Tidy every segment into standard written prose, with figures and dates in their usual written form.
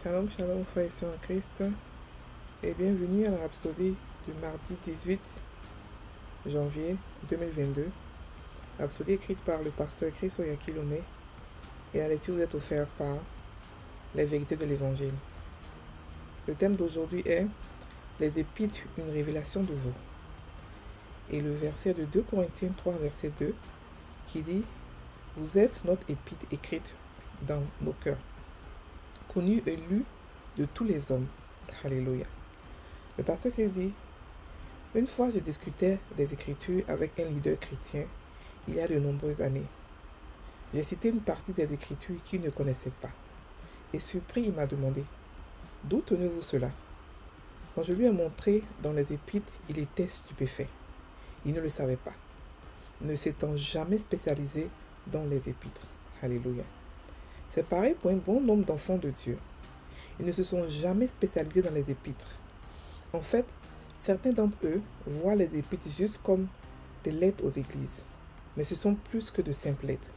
Shalom, shalom, frères et sœurs en Christ, et bienvenue à la Rhapsodie du mardi 18 janvier 2022. Rhapsodie écrite par le pasteur Chris Oyakilome, et la lecture vous est offerte par les vérités de l'Évangile. Le thème d'aujourd'hui est les épîtres, une révélation de vous. Et le verset de 2 Corinthiens 3, verset 2, qui dit: Vous êtes notre épître écrite dans nos cœurs, connue et lue de tous les hommes. Alléluia. Le pasteur Chris dit: Une fois, je discutais des Écritures avec un leader chrétien il y a de nombreuses années. J'ai cité une partie des Écritures qu'il ne connaissait pas. Et surpris, il m'a demandé: D'où tenez-vous cela? Quand je lui ai montré dans les Épîtres, il était stupéfait. Il ne le savait pas, ne s'étant jamais spécialisé dans les Épîtres. Alléluia. C'est pareil pour un bon nombre d'enfants de Dieu. Ils ne se sont jamais spécialisés dans les Épîtres. En fait, certains d'entre eux voient les épîtres juste comme des lettres aux églises, mais ce sont plus que de simples lettres.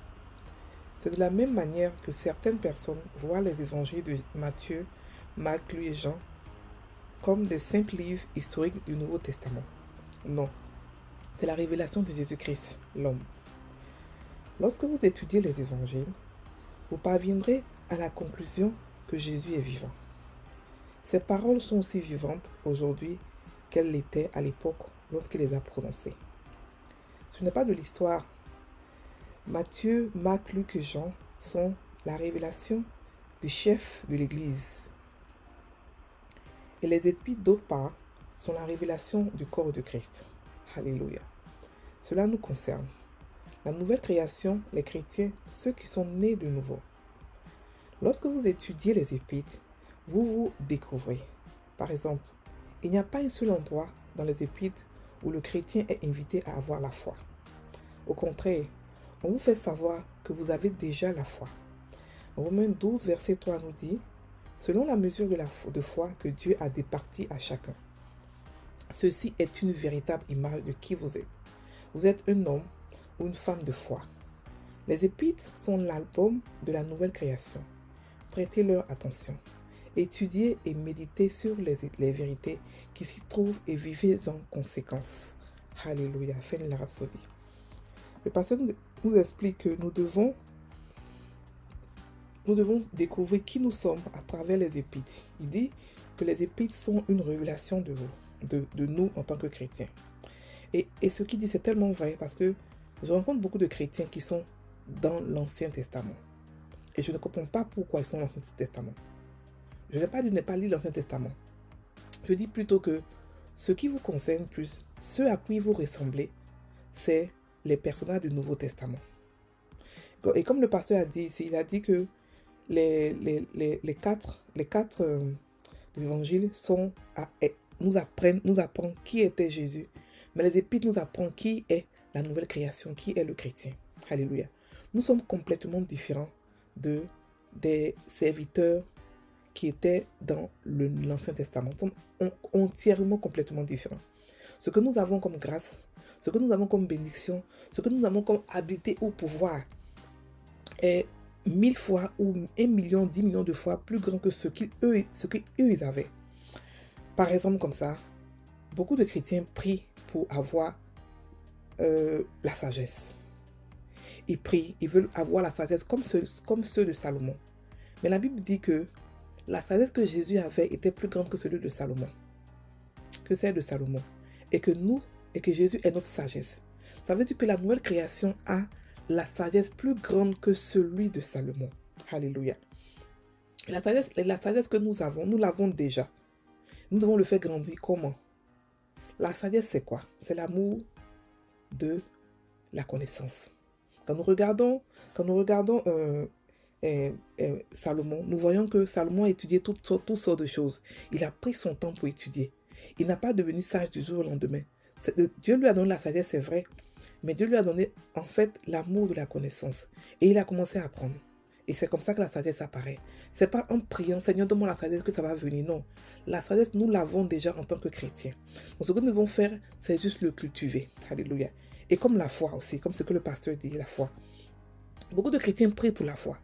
C'est de la même manière que certaines personnes voient les évangiles de Matthieu, Marc, Luc et Jean comme de simples livres historiques du Nouveau Testament. Non, c'est la révélation de Jésus-Christ, l'homme. Lorsque vous étudiez les évangiles, vous parviendrez à la conclusion que Jésus est vivant. Ces paroles sont aussi vivantes aujourd'hui qu'elles l'étaient à l'époque lorsqu'il les a prononcées. Ce n'est pas de l'histoire. Matthieu, Marc, Luc et Jean sont la révélation du chef de l'Église. Et les épîtres, d'autre part, sont la révélation du corps de Christ. Alléluia. Cela nous concerne. La nouvelle création, les chrétiens, ceux qui sont nés de nouveau. Lorsque vous étudiez les épîtres, vous vous découvrez. Par exemple, il n'y a pas un seul endroit dans les épîtres où le chrétien est invité à avoir la foi. Au contraire, on vous fait savoir que vous avez déjà la foi. Romains 12, verset 3 nous dit: Selon la mesure de foi que Dieu a départie à chacun. Ceci est une véritable image de qui vous êtes. Vous êtes un homme ou une femme de foi. Les épîtres sont l'album de la nouvelle création. Prêtez-leur attention. Étudiez et méditez sur les vérités qui s'y trouvent et vivez en conséquence. Alléluia. Fin de la Rhapsodie. Le pasteur nous explique que nous devons découvrir qui nous sommes à travers les épîtres. Il dit que les épîtres sont une révélation de vous, de nous en tant que chrétiens. Et ce qu'il dit, c'est tellement vrai parce que je rencontre beaucoup de chrétiens qui sont dans l'Ancien Testament. Et je ne comprends pas pourquoi ils sont dans l'Ancien Testament. Je n'ai pas dit de ne pas lire l'Ancien Testament. Je dis plutôt que ce qui vous concerne plus, ce à qui vous ressemblez, c'est les personnages du Nouveau Testament. Et comme le pasteur a dit ici, il a dit que les quatre évangiles nous apprennent qui était Jésus. Mais les épîtres nous apprennent qui est la nouvelle création, qui est le chrétien. Alléluia. Nous sommes complètement différents des serviteurs qui étaient dans l'Ancien Testament. Nous sommes entièrement complètement différents. Ce que nous avons comme grâce, ce que nous avons comme bénédiction, ce que nous avons comme habileté ou pouvoir est 1000 fois ou 1 million, 10 millions de fois plus grand que ce qu'eux ils avaient. Par exemple, comme ça, beaucoup de chrétiens prient pour avoir la sagesse. Ils prient, ils veulent avoir la sagesse comme ceux de Salomon. Mais la Bible dit que la sagesse que Jésus avait était plus grande que celle de Salomon. Que celle de Salomon. Et que Jésus est notre sagesse. Ça veut dire que la nouvelle création a la sagesse plus grande que celui de Salomon. Alléluia. La sagesse que nous avons, nous l'avons déjà. Nous devons le faire grandir. Comment? La sagesse, c'est quoi? C'est l'amour de la connaissance. Quand nous regardons Salomon, nous voyons que Salomon a étudié toutes sortes de choses. Il a pris son temps pour étudier. Il n'a pas devenu sage du jour au lendemain. Dieu lui a donné la sagesse, c'est vrai, mais Dieu lui a donné en fait l'amour de la connaissance. Et il a commencé à apprendre. Et c'est comme ça que la sagesse apparaît. C'est pas en priant, Seigneur, donne-moi la sagesse que ça va venir. Non. La sagesse, nous l'avons déjà en tant que chrétiens. Donc ce que nous devons faire, c'est juste le cultiver. Alléluia. Et comme la foi aussi, comme ce que le pasteur dit, la foi. Beaucoup de chrétiens prient pour la foi.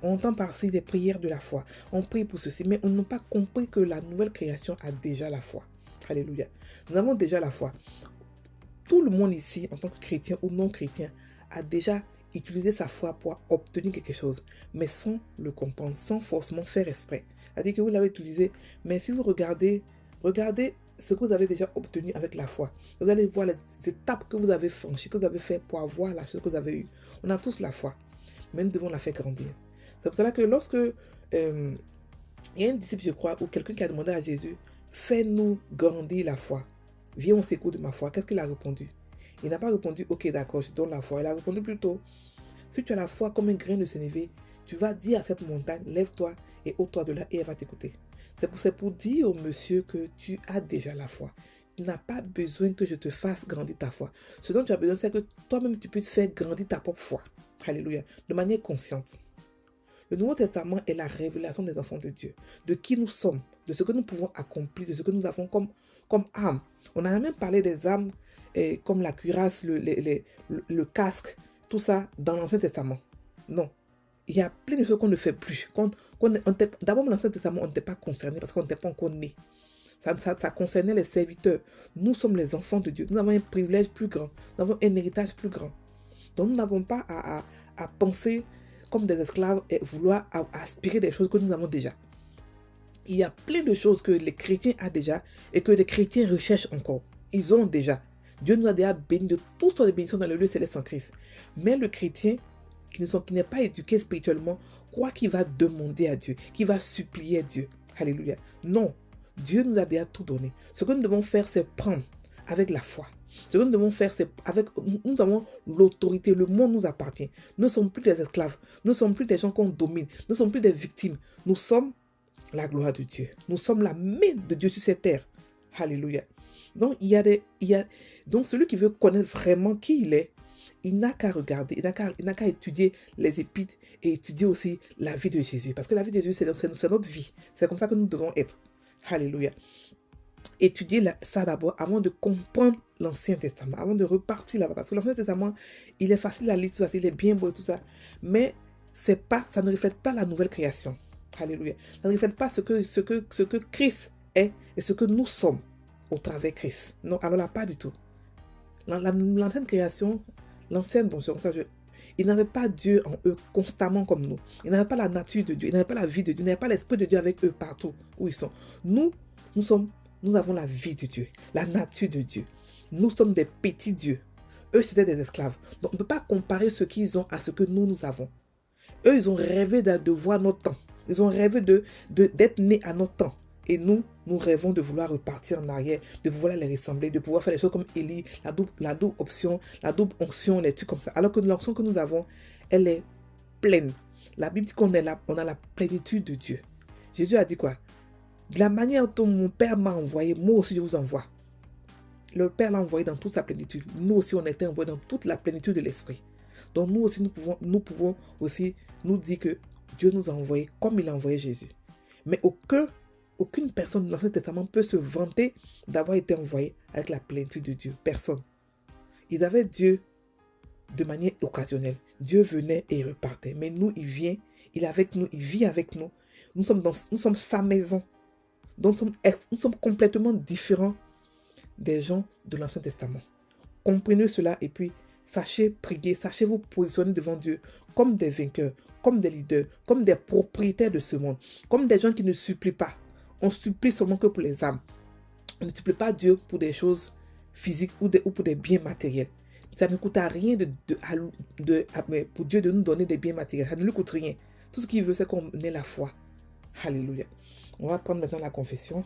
On entend par-ci des prières de la foi. On prie pour ceci, mais on n'a pas compris que la nouvelle création a déjà la foi. Alléluia. Nous avons déjà la foi. Tout le monde ici, en tant que chrétien ou non chrétien, a déjà utilisé sa foi pour obtenir quelque chose, mais sans le comprendre, sans forcément faire exprès. C'est-à-dire que vous l'avez utilisé, mais si vous regardez ce que vous avez déjà obtenu avec la foi. Vous allez voir les étapes que vous avez franchies, que vous avez fait pour avoir la chose que vous avez eue. On a tous la foi, mais nous devons la faire grandir. C'est pour cela que lorsque il y a un disciple, je crois, ou quelqu'un qui a demandé à Jésus, fais-nous grandir la foi. Viens, on s'écoute de ma foi. Qu'est-ce qu'il a répondu? Il n'a pas répondu, ok, d'accord, je donne la foi. Il a répondu plutôt, si tu as la foi comme un grain de sénévé, tu vas dire à cette montagne, lève-toi et ôte-toi de là et elle va t'écouter. C'est pour dire au monsieur que tu as déjà la foi. Tu n'as pas besoin que je te fasse grandir ta foi. Ce dont tu as besoin, c'est que toi-même, tu puisses faire grandir ta propre foi. Alléluia. De manière consciente. Le Nouveau Testament est la révélation des enfants de Dieu, de qui nous sommes, de ce que nous pouvons accomplir, de ce que nous avons comme âme. On a même parlé des âmes comme la cuirasse, le casque, tout ça dans l'Ancien Testament. Non. Il y a plein de choses qu'on ne fait plus. D'abord, dans l'Ancien Testament, on n'était pas concerné parce qu'on n'était pas encore né. Ça concernait les serviteurs. Nous sommes les enfants de Dieu. Nous avons un privilège plus grand. Nous avons un héritage plus grand. Donc, nous n'avons pas à penser comme des esclaves et vouloir aspirer des choses que nous avons déjà. Il y a plein de choses que les chrétiens ont déjà et que les chrétiens recherchent encore. Ils ont déjà. Dieu nous a déjà bénis de toutes sortes de bénédictions dans le lieu céleste en Christ. Mais le chrétien qui n'est pas éduqué spirituellement croit qu'il va demander à Dieu, qu'il va supplier à Dieu. Alléluia. Non. Dieu nous a déjà tout donné. Ce que nous devons faire, c'est prendre avec la foi. Ce que nous devons faire, c'est nous avons l'autorité, le monde nous appartient. Nous ne sommes plus des esclaves, nous ne sommes plus des gens qu'on domine, nous ne sommes plus des victimes. Nous sommes la gloire de Dieu. Nous sommes la main de Dieu sur cette terre. Alléluia. Donc, donc celui qui veut connaître vraiment qui il est, il n'a qu'à regarder, il n'a qu'à étudier les épîtres et étudier aussi la vie de Jésus. Parce que la vie de Jésus, c'est notre vie. C'est comme ça que nous devons être. Alléluia. Étudier ça d'abord avant de comprendre l'Ancien Testament, avant de repartir là-bas. Parce que l'Ancien Testament, il est facile à lire, tout ça, il est bien beau et tout ça. Mais ça ne reflète pas la nouvelle création. Alléluia. Ça ne reflète pas ce que Christ est et ce que nous sommes au travers de Christ. Non, alors là, pas du tout. L'ancienne création, ils n'avaient pas Dieu en eux constamment comme nous. Ils n'avaient pas la nature de Dieu, ils n'avaient pas la vie de Dieu, ils n'avaient pas l'esprit de Dieu avec eux partout où ils sont. Nous avons la vie de Dieu, la nature de Dieu. Nous sommes des petits dieux. Eux, c'était des esclaves. Donc, on ne peut pas comparer ce qu'ils ont à ce que nous avons. Eux, ils ont rêvé de voir notre temps. Ils ont rêvé d'être nés à notre temps. Et nous rêvons de vouloir repartir en arrière, de vouloir les ressembler, de pouvoir faire des choses comme Élie, la double option, la double onction, les trucs comme ça. Alors que l'onction que nous avons, elle est pleine. La Bible dit qu'on a la plénitude de Dieu. Jésus a dit quoi? De la manière dont mon Père m'a envoyé, moi aussi je vous envoie. Le Père l'a envoyé dans toute sa plénitude. Nous aussi, on a été envoyés dans toute la plénitude de l'Esprit. Donc nous aussi, nous pouvons aussi nous dire que Dieu nous a envoyés comme il a envoyé Jésus. Mais aucune personne dans l'Ancien Testament peut se vanter d'avoir été envoyé avec la plénitude de Dieu. Personne. Ils avaient Dieu de manière occasionnelle. Dieu venait et il repartait. Mais nous, il vient, il est avec nous, il vit avec nous. Nous sommes sa maison. Donc nous sommes complètement différents des gens de l'Ancien Testament. Comprenez cela et puis sachez prier, sachez vous positionner devant Dieu comme des vainqueurs, comme des leaders, comme des propriétaires de ce monde, comme des gens qui ne supplient pas. On supplie seulement que pour les âmes. On ne supplie pas Dieu pour des choses physiques ou pour des biens matériels. Ça ne coûte à rien pour Dieu de nous donner des biens matériels. Ça ne lui coûte rien. Tout ce qu'il veut, c'est qu'on ait la foi. Alléluia. On va prendre maintenant la confession.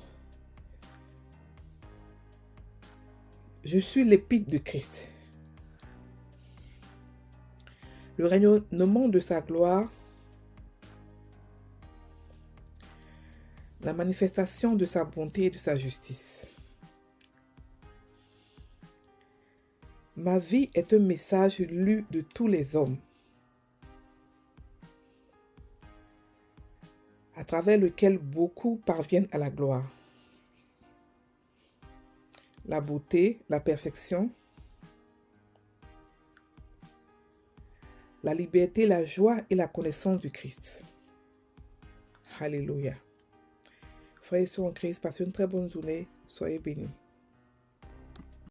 Je suis l'épître de Christ. Le rayonnement de sa gloire, la manifestation de sa bonté et de sa justice. Ma vie est un message lu de tous les hommes, à travers lequel beaucoup parviennent à la gloire. La beauté, la perfection, la liberté, la joie et la connaissance du Christ. Alléluia. Frères et sœurs en Christ, passez une très bonne journée. Soyez bénis.